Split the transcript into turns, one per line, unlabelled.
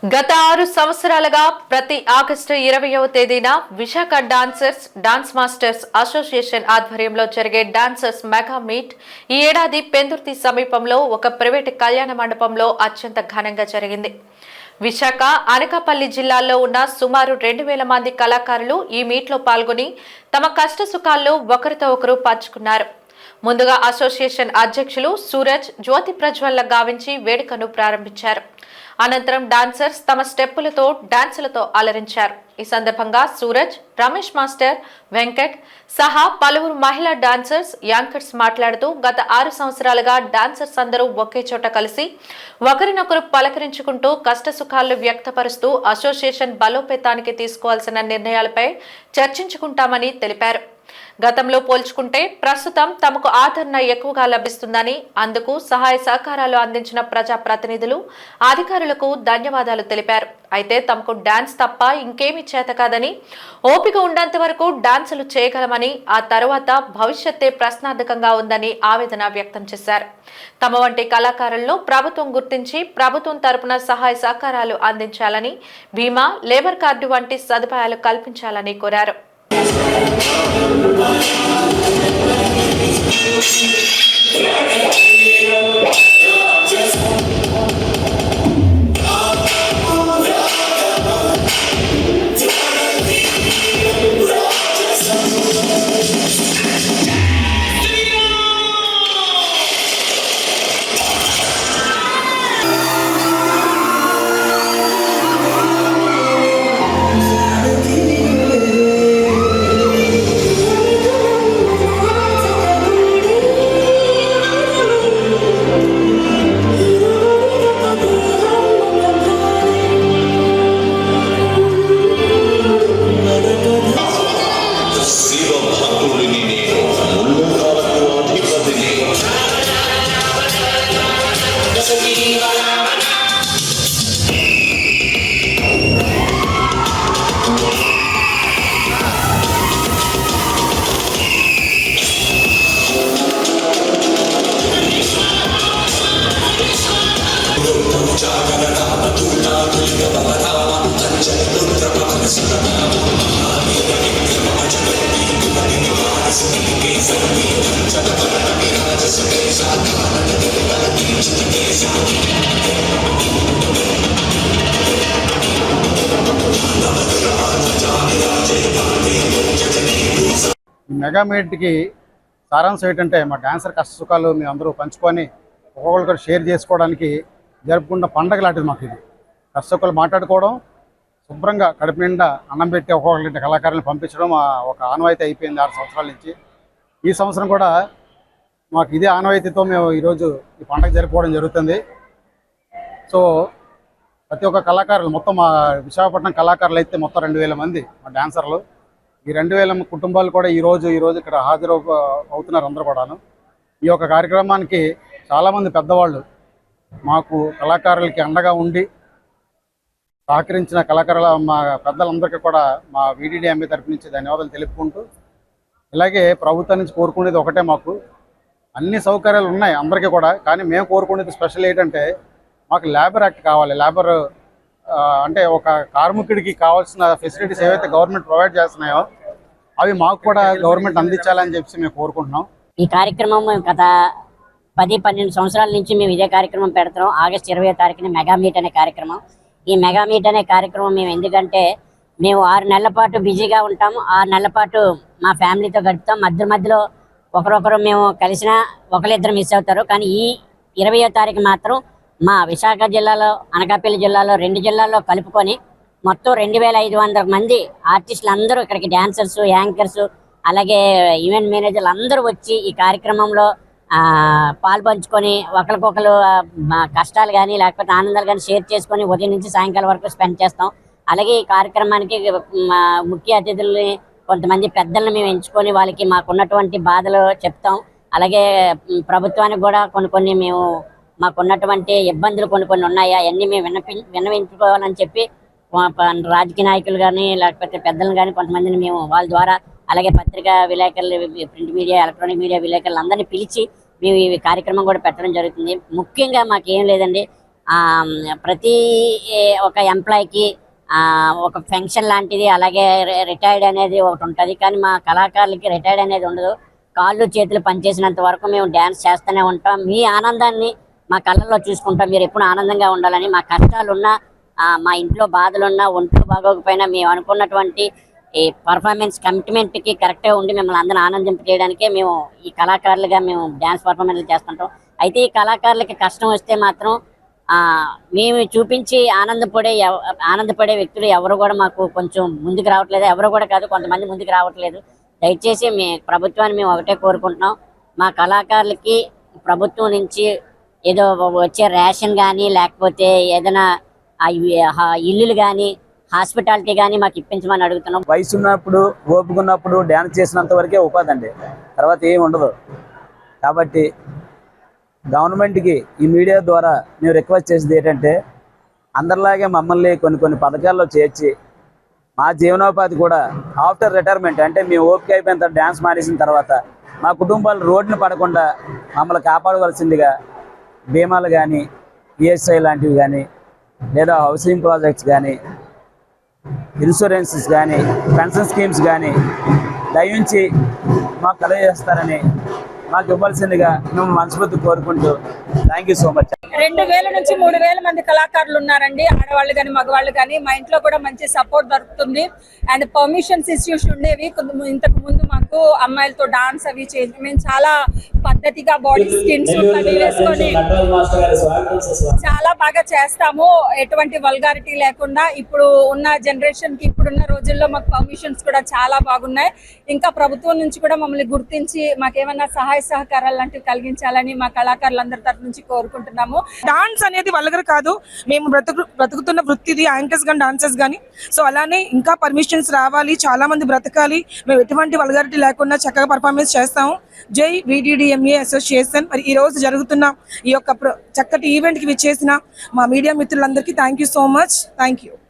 గత 6 సంవత్సరాలుగా ప్రతి ఆగస్టు 20వ తేదీన విశాఖ డాన్స్ మాస్టర్స్ అసోసియేషన్ ఆధ్వర్యంలో జరిగే డాన్సర్స్ మెగా మీట్ ఈ ఏడాది పెందుర్తి సమీపంలో ఒక ప్రైవేటు కళ్యాణ మండపంలో అత్యంత ఘనంగా జరిగింది. విశాఖ, అనకాపల్లి జిల్లాల్లో ఉన్న సుమారు 2000 మంది కళాకారులు ఈ మీట్లో పాల్గొని తమ కష్ట సుఖాల్లో ఒకరితో ఒకరు పంచుకున్నారు. ముందుగా అసోసియేషన్ అధ్యక్షులు సూరజ్ జ్యోతి ప్రజ్వలన గావించి వేడుకను ప్రారంభించారు. అనంతరం డాన్సర్స్ తమ స్టెప్పులతో డాన్సులతో అలరించారు. ఈ సందర్భంగా సూరజ్, రమేష్ మాస్టర్, వెంకట్ సహా పలువురు మహిళా డాన్సర్స్, యాంకర్స్ మాట్లాడుతూ గత 6 సంవత్సరాలుగా డాన్సర్స్ అందరూ ఒకే చోట కలిసి ఒకరినొకరు పలకరించుకుంటూ కష్ట సుఖాలు వ్యక్తపరుస్తూ అసోసియేషన్ బలోపేతానికి తీసుకోవాల్సిన నిర్ణయాలపై చర్చించుకుంటామని తెలిపారు. గతంలో పోల్చుకుంటే ప్రస్తుతం తమకు ఆదరణ ఎక్కువగా లభిస్తుందని, అందుకు సహాయ సహకారాలు అందించిన ప్రజా ప్రతినిధులు, అధికారులకు ధన్యవాదాలు తెలిపారు. అయితే తమకు డాన్స్ తప్ప ఇంకేమీ చేత కాదని, ఓపిక ఉన్నంత వరకు డాన్సులు చేయగలమని, ఆ తరువాత భవిష్యత్తే ప్రశ్నార్థకంగా ఉందని ఆవేదన వ్యక్తం చేశారు. తమ వంటి కళాకారులను ప్రభుత్వం గుర్తించి ప్రభుత్వం తరపున సహాయ సహకారాలు అందించాలని, బీమా, లేబర్ కార్డు వంటి సదుపాయాలు కల్పించాలని కోరారు.
మెగా మీట్కి సారాంశం ఏంటంటే మా డాన్సర్ కష్ట సుఖాలు మేము అందరూ పంచుకొని ఒక్కొక్కరు షేర్ చేసుకోవడానికి జరుపుకున్న పండగ లాంటిది మాకు ఇది. కష్ట సుఖాలు మాట్లాడుకోవడం, శుభ్రంగా కడుపు నిండా అన్నం పెట్టి ఒక్కొక్కరి కళాకారులను పంపించడం ఒక ఆనవాయితీ అయిపోయింది 6 సంవత్సరాల నుంచి. ఈ సంవత్సరం కూడా మాకు ఇదే ఆనవాయితీతో మేము ఈరోజు ఈ పండగ జరుపుకోవడం జరుగుతుంది. సో ప్రతి ఒక్క కళాకారులు మొత్తం మా విశాఖపట్నం కళాకారులు అయితే మొత్తం 2000 మంది మా డాన్సర్లు. ఈ 2000 కుటుంబాలు కూడా ఈరోజు ఇక్కడ హాజరు అవుతున్నారు అందరూ కూడాను. ఈ యొక్క కార్యక్రమానికి చాలామంది పెద్దవాళ్ళు మాకు కళాకారులకి అండగా ఉండి సహకరించిన కళాకారుల మా పెద్దలందరికీ కూడా మా VDDMA తరపు నుంచి ధన్యవాదాలు తెలుపుకుంటూ, ఇలాగే ప్రభుత్వం నుంచి కోరుకునేది ఒకటే, మాకు అన్ని సౌకర్యాలు ఉన్నాయి అందరికీ కూడా, కానీ మేము కోరుకునేది స్పెషల్ ఏంటంటే మాకు లేబర్ యాక్ట్ కావాలి. లేబర్ అంటే ఒక కార్మికుడికి కావాల్సిన ఫెసిలిటీస్ ఏవైతే గవర్నమెంట్ ప్రొవైడ్ చేస్తున్నాయో అవి మాకు కూడా గవర్నమెంట్ అందించాలని చెప్పి మేము కోరుకుంటున్నాం.
ఈ కార్యక్రమం గత 10-12 సంవత్సరాల నుంచి మేము ఇదే కార్యక్రమం పెడుతున్నాం. ఆగస్టు 20వ తారీఖున మెగా మీట్ అనే కార్యక్రమం. ఈ మెగా మీట్ అనే కార్యక్రమం మేము ఎందుకంటే మేము 6 నెలల పాటు బిజీగా ఉంటాము. 6 నెలల పాటు మా ఫ్యామిలీతో గడుపుతాం. మధ్యలో ఒకరొకరు మేము కలిసిన ఒకరిద్దరు మిస్ అవుతారు. కానీ ఈ 20వ తారీఖు మాత్రం మా విశాఖ జిల్లాలో, అనకాపల్లి జిల్లాలో 2 జిల్లాల్లో కలుపుకొని మొత్తం 2500 మంది ఆర్టిస్టులు అందరూ ఇక్కడికి డాన్సర్స్, యాంకర్స్, అలాగే ఈవెంట్ మేనేజర్లు అందరూ వచ్చి ఈ కార్యక్రమంలో పాల్పంచుకొని ఒకరికొకరు కష్టాలు కానీ లేకపోతే ఆనందాలు కానీ షేర్ చేసుకొని ఉదయం నుంచి సాయంకాలం వరకు స్పెండ్ చేస్తాం. అలాగే ఈ కార్యక్రమానికి ముఖ్య అతిథుల్ని కొంతమంది పెద్దలను మేము ఎంచుకొని వాళ్ళకి మాకున్నటువంటి బాధలు చెప్తాం. అలాగే ప్రభుత్వానికి కూడా కొన్ని మేము మాకున్నటువంటి ఇబ్బందులు కొన్ని ఉన్నాయి, అవన్నీ మేము విన్నవించుకోవాలని చెప్పి రాజకీయ నాయకులు కానీ లేకపోతే పెద్దలను కానీ కొంతమందిని మేము వాళ్ళ ద్వారా, అలాగే పత్రికా విలేకరులు, ప్రింట్ మీడియా, ఎలక్ట్రానిక్ మీడియా విలేకరులు అందరినీ పిలిచి మేము ఈ కార్యక్రమం కూడా పెట్టడం జరుగుతుంది. ముఖ్యంగా మాకేం లేదండి, ప్రతి ఒక ఎంప్లాయీకి ఒక ఫంక్షన్ లాంటిది, అలాగే రిటైర్డ్ అనేది ఒకటి ఉంటుంది. కానీ మా కళాకారులకి రిటైర్డ్ అనేది ఉండదు. కాళ్ళు చేతులు పనిచేసినంత వరకు మేము డ్యాన్స్ చేస్తూనే ఉంటాం. మీ ఆనందాన్ని మా కళ్ళల్లో చూసుకుంటాం. మీరు ఎప్పుడు ఆనందంగా ఉండాలని, మా కష్టాలున్నా మా ఇంట్లో బాధలున్నా, ఒంట్లో బాగోకపోయినా మేము అనుకున్నటువంటి ఈ పర్ఫార్మెన్స్ కమిట్మెంట్కి కరెక్ట్గా ఉండి మిమ్మల్ని అందరిని ఆనందింపజేయడానికే మేము ఈ కళాకారులుగా మేము డ్యాన్స్ పర్ఫార్మెన్స్ చేస్తుంటాం. అయితే ఈ కళాకారులకి కష్టం వస్తే మాత్రం మేము చూపించి ఆనందపడే వ్యక్తులు ఎవరు కూడా మాకు కొంచెం ముందుకు రావట్లేదు. ఎవరు కూడా కాదు, కొంతమంది ముందుకు రావట్లేదు. దయచేసి ప్రభుత్వాన్ని మేము ఒకటే కోరుకుంటున్నాం, మా కళాకారులకి ప్రభుత్వం నుంచి ఏదో వచ్చే రేషన్ కానీ, లేకపోతే ఏదైనా ఇల్లులు కానీ, హాస్పిటాలిటీ కానీ మాకు ఇప్పించమని అడుగుతున్నాం.
వయసు ఉన్నప్పుడు, ఓపిక ఉన్నప్పుడు డ్యాన్స్ చేసినంత వరకే ఉపాధి అండి, తర్వాత ఏమి ఉండదు. కాబట్టి గవర్నమెంట్కి ఈ మీడియా ద్వారా మేము రిక్వెస్ట్ చేసేది ఏంటంటే, అందరిలాగే మమ్మల్ని కొన్ని పథకాల్లో చేర్చి మా జీవనోపాధి కూడా ఆఫ్టర్ రిటైర్మెంట్, అంటే మేము ఓపిక అయిపోయిన తర్వాత డ్యాన్స్ మానేసిన తర్వాత మా కుటుంబాలు రోడ్డున పడకుండా మమ్మల్ని కాపాడవలసిందిగా బీమాలు కానీ, ఈఎస్ఐ లాంటివి కానీ, లేదా హౌసింగ్ ప్రాజెక్ట్స్ కానీ, ఇన్సూరెన్సెస్ కానీ, పెన్షన్ స్కీమ్స్ కానీ దయించి మాకు కలగజేస్తారని మాకు ఇవ్వాల్సిందిగా మేము మనస్ఫూర్తి కోరుకుంటూ థ్యాంక్ యూ సో మచ్.
2000 నుంచి 3000 మంది కళాకారులు ఉన్నారండి, ఆడవాళ్ళు కానీ మగవాళ్ళు కానీ. మా ఇంట్లో కూడా మంచి సపోర్ట్ దొరుకుతుంది. అండ్ పర్మిషన్స్ ఇష్యూస్ ఉండేవి ఇంతకు ముందు మాకు, అమ్మాయిలతో డాన్స్ అవి చేసి మేము చాలా పద్ధతిగా బాడీ స్కిన్స్ అవి వేసుకొని చాలా బాగా చేస్తాము, ఎటువంటి వల్గారిటీ లేకుండా. ఇప్పుడు ఉన్న జనరేషన్ కి, ఇప్పుడున్న రోజుల్లో మాకు పర్మిషన్స్ కూడా చాలా బాగున్నాయి. ఇంకా ప్రభుత్వం నుంచి కూడా మమ్మల్ని గుర్తించి మాకేమన్నా సహాయ సహకారాలు లాంటివి కలిగించాలని మా కళాకారులందరి తరఫు నుంచి కోరుకుంటున్నాము.
డాన్స్ అనేది వల్గర్ కాదు, మేము బ్రతుకుతున్న వృత్తిది, యాంకర్స్ కానీ డాన్సర్స్ కానీ. సో అలానే ఇంకా పర్మిషన్స్ రావాలి, చాలా మంది బ్రతకాలి. మేము ఎటువంటి వల్గారిటీ లేకుండా చక్కగా పర్ఫార్మెన్స్ చేస్తాము. జై VDDMA అసోసియేషన్. మరి ఈ రోజు జరుగుతున్న ఈ యొక్క చక్కటి ఈవెంట్ కి విచ్చేసిన మా మీడియా మిత్రులందరికీ thank you so much. Thank you.